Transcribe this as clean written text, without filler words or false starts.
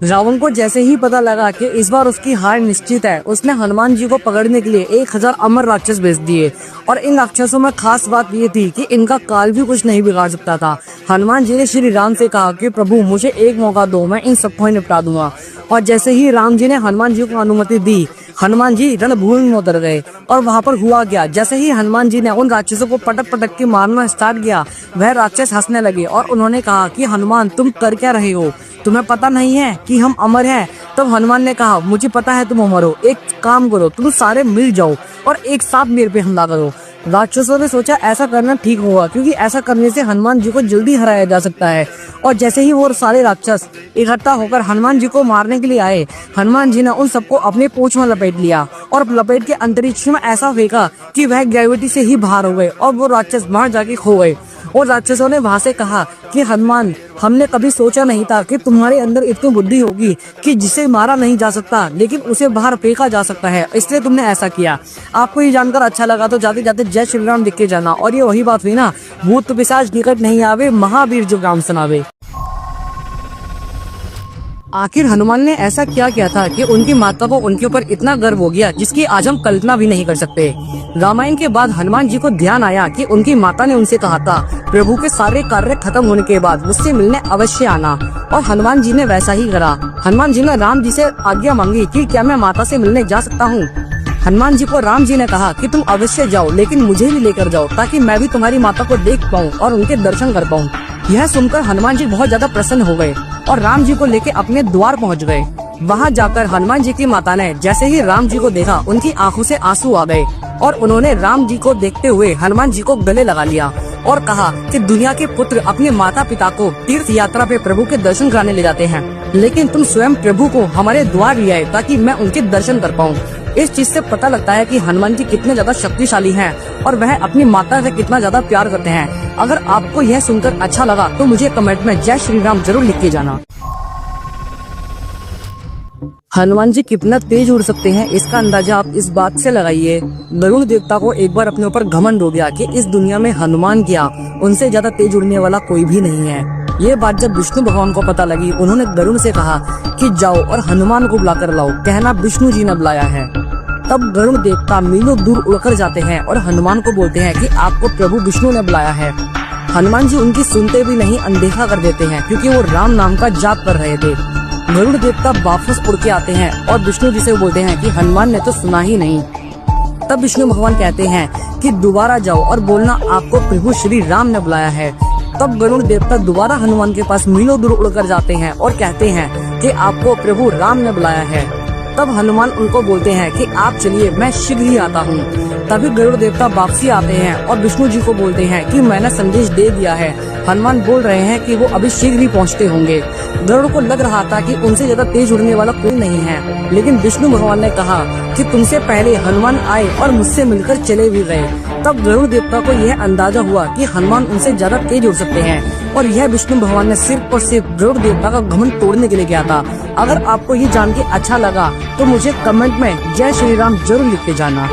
रावण को जैसे ही पता लगा कि इस बार उसकी हार निश्चित है, उसने हनुमान जी को पकड़ने के लिए 1000 अमर राक्षस भेज दिए। और इन राक्षसों में खास बात ये थी कि इनका काल भी कुछ नहीं बिगाड़ सकता था। हनुमान जी ने श्री राम से कहा कि प्रभु मुझे एक मौका दो, मैं इन सबको ही निपटा दूंगा। और जैसे ही राम जी ने हनुमान जी को अनुमति दी, हनुमान जी रणभूमि में उतर गए। और वहाँ पर हुआ क्या, जैसे ही हनुमान जी ने उन राक्षसों को पटक पटक के मारना स्टार्ट किया, वह राक्षस हंसने लगे और उन्होंने कहा कि हनुमान तुम कर क्या रहे हो, तुम्हें पता नहीं है कि हम अमर हैं। तब हनुमान ने कहा मुझे पता है तुम अमर हो, एक काम करो तुम सारे मिल जाओ और एक साथ मेरे पे हमला करो। राक्षसों ने सोचा ऐसा करना ठीक होगा, क्योंकि ऐसा करने से हनुमान जी को जल्दी हराया जा सकता है। और जैसे ही वो सारे राक्षस इकट्ठा होकर हनुमान जी को मारने के लिए आए, हनुमान जी ने उन सबको अपने पूंछ में लपेट लिया और लपेट के अंतरिक्ष में ऐसा फेंका कि वह ग्रेविटी से ही बाहर हो गए और वो राक्षस बाहर जाके खो गए। और राक्षसों ने वहां से कहा कि हनुमान हमने कभी सोचा नहीं था कि तुम्हारे अंदर इतनी बुद्धि होगी कि जिसे मारा नहीं जा सकता लेकिन उसे बाहर फेंका जा सकता है, इसलिए तुमने ऐसा किया। आपको ये जानकर अच्छा लगा तो जाते जाते जय श्री राम लिख के जाना। और ये वही बात हुई ना, भूत पिशाच निकट नहीं आवे, महावीर जो राम सुनावे। आखिर हनुमान ने ऐसा क्या किया था कि उनकी माता को उनके ऊपर इतना गर्व हो गया जिसकी आज हम कल्पना भी नहीं कर सकते। रामायण के बाद हनुमान जी को ध्यान आया कि उनकी माता ने उनसे कहा था प्रभु के सारे कार्य खत्म होने के बाद मुझसे मिलने अवश्य आना, और हनुमान जी ने वैसा ही करा। हनुमान जी ने राम जी से आज्ञा मांगी कि क्या मैं माता से मिलने जा सकता हूँ। हनुमान जी को राम जी ने कहा कि तुम अवश्य जाओ, लेकिन मुझे भी लेकर जाओ ताकि मैं भी तुम्हारी माता को देख पाऊँ और उनके दर्शन कर पाऊँ। यह सुनकर हनुमान जी बहुत ज्यादा प्रसन्न हो गए और राम जी को लेके अपने द्वार पहुंच गए। वहां जाकर हनुमान जी की माता ने जैसे ही राम जी को देखा, उनकी आंखों से आंसू आ गए और उन्होंने राम जी को देखते हुए हनुमान जी को गले लगा लिया और कहा कि दुनिया के पुत्र अपने माता पिता को तीर्थ यात्रा पे प्रभु के दर्शन कराने ले जाते हैं, लेकिन तुम स्वयं प्रभु को हमारे द्वार ले आए ताकि मैं उनके दर्शन कर पाऊँ। इस चीज से पता लगता है कि हनुमान जी कितने ज्यादा शक्तिशाली हैं और वह अपनी माता से कितना ज्यादा प्यार करते हैं। अगर आपको यह सुनकर अच्छा लगा तो मुझे कमेंट में जय श्री राम जरूर लिख के जाना। हनुमान जी कितना तेज उड़ सकते हैं इसका अंदाजा आप इस बात से लगाइए। वरुण देवता को एक बार अपने ऊपर घमंड हो गया कि इस दुनिया में हनुमान क्या, उनसे ज्यादा तेज उड़ने वाला कोई भी नहीं है। ये बात जब विष्णु भगवान को पता लगी, उन्होंने वरुण से कहा कि जाओ और हनुमान को बुला कर लाओ, कहना विष्णु जी ने बुलाया है। तब वरुण देवता मीलों दूर उड़कर जाते हैं और हनुमान को बोलते हैं कि आपको प्रभु विष्णु ने बुलाया है। हनुमान जी उनकी सुनते भी नहीं, अनदेखा कर देते हैं क्योंकि वो राम नाम का जाप कर रहे थे। वरुण देवता वापस उड़ के आते हैं और विष्णु जी से बोलते हैं कि हनुमान ने तो सुना ही नहीं। तब विष्णु भगवान कहते हैं कि दोबारा जाओ और बोलना आपको प्रभु श्री राम ने बुलाया है। तब वरुण देवता दोबारा हनुमान के पास मीलों दूर उड़कर जाते हैं और कहते हैं कि आपको प्रभु राम ने बुलाया है। तब हनुमान उनको बोलते हैं कि आप चलिए, मैं शीघ्र ही आता हूँ। तभी गरुड़ देवता वापसी आते हैं और विष्णु जी को बोलते हैं कि मैंने संदेश दे दिया है। हनुमान बोल रहे हैं कि वो अभी शीघ्र ही पहुँचते होंगे। गरुड़ को लग रहा था कि उनसे ज्यादा तेज उड़ने वाला कोई नहीं है, लेकिन विष्णु भगवान ने कहा कि तुमसे पहले हनुमान आए और मुझसे मिलकर चले भी गए। तब गरुड़ देवता को यह अंदाजा हुआ कि हनुमान उनसे ज्यादा तेज उड़ सकते हैं और यह विष्णु भगवान ने सिर्फ और सिर्फ गरुड़ देवता का घमंड तोड़ने के लिए किया था। अगर आपको ये जान के अच्छा लगा तो मुझे कमेंट में जय श्री राम जरूर लिख के जाना।